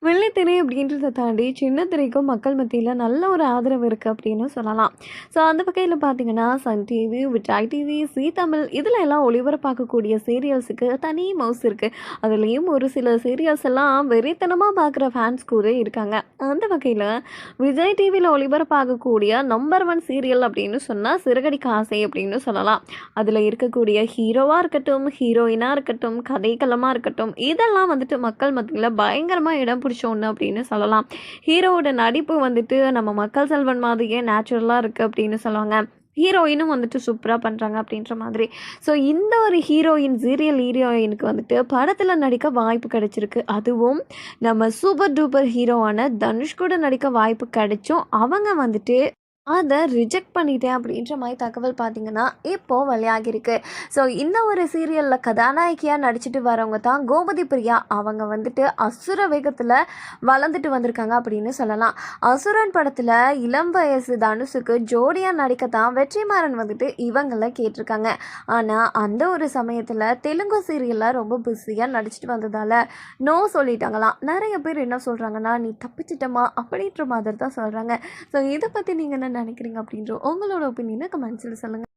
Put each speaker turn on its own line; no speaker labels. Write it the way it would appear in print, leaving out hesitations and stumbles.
வெள்ளித்திரை அப்படின்றத தாண்டி சின்ன திரைக்கும் மக்கள் மத்தியில நல்ல ஒரு ஆதரவு இருக்கு அப்படின்னு சொல்லலாம். ஸோ அந்த வகையில பார்த்தீங்கன்னா, சன் டிவி, விஜய் டிவி, ஜீ தமிழ் இதுல எல்லாம் ஒளிபரப்பாக்கக்கூடிய சீரியல்ஸுக்கு தனி மவுஸ் இருக்கு. அதுலயும் ஒரு சில சீரியல்ஸ் எல்லாம் வெறித்தனமா பார்க்குற ஃபேன்ஸ் கூட இருக்காங்க. அந்த வகையில விஜய் டிவில ஒளிபரப்பாகக்கூடிய நம்பர் 1 சீரியல் அப்படின்னு சொன்னா சிறகடிக்க ஆசை அப்படின்னு சொல்லலாம். அதுல இருக்கக்கூடிய ஹீரோவா இருக்கட்டும், ஹீரோயினா இருக்கட்டும், கதைக்களமா இருக்கட்டும், இதெல்லாம் வந்துட்டு மக்கள் மத்தியில பயங்கரமா இடம் பிடிச்ச ஒண்ணு அப்படின்னு சொல்லலாம். ஹீரோவோட நடிப்பு வந்துட்டு நம்ம மக்கள் செல்வன் மாதிரியே நேச்சுரலா இருக்கு அப்படின்னு சொல்லுவாங்க. ஹீரோயினும் வந்துட்டு சூப்பரா பண்றாங்க அப்படின்ற மாதிரி. ஸோ இந்த ஒரு ஹீரோயின் சீரியல் ஹீரோயினுக்கு வந்துட்டு படத்துல நடிக்க வாய்ப்பு கிடைச்சிருக்கு. அதுவும் நம்ம சூப்பர் டூப்பர் ஹீரோவான தனுஷ் கூட நடிக்க வாய்ப்பு கிடைச்சும், அவங்க வந்துட்டு அத ரிஜெக்ட் பண்ணிட்டேன் அப்படின்ற மாரி தகவல் பார்த்தீங்கன்னா, இப்போ வெளியாகிருக்கு. ஸோ இந்த ஒரு சீரியல்ல கதாநாயகியா நடிச்சுட்டு வரவங்க தான் கோமதி பிரியா. அவங்க வந்துட்டு அசுர வேகத்துல வளர்ந்துட்டு வந்திருக்காங்க அப்படின்னு சொல்லலாம். அசுரன் படத்துல இளம் வயசு தனுஷுக்கு ஜோடியா நடிக்க தான் வெற்றிமாறன் வந்துட்டு இவங்கள கேட்டிருக்காங்க. ஆனா அந்த ஒரு சமயத்துல தெலுங்கு சீரியல்ல ரொம்ப பிஸியா நடிச்சுட்டு வந்ததால நோ சொல்லிட்டாங்களாம். நெறைய பேர் என்ன சொல்றாங்கன்னா, "நீ தப்பிச்சிட்டம்மா" அப்படின்ற மாதிரி தான் சொல்றாங்க. ஸோ இத பத்தி நீங்க என்ன நினைக்கிறீங்க அப்படின்ற உங்களோட ஒப்பீனியனை கமெண்ட்ஸில் சொல்லுங்கள்.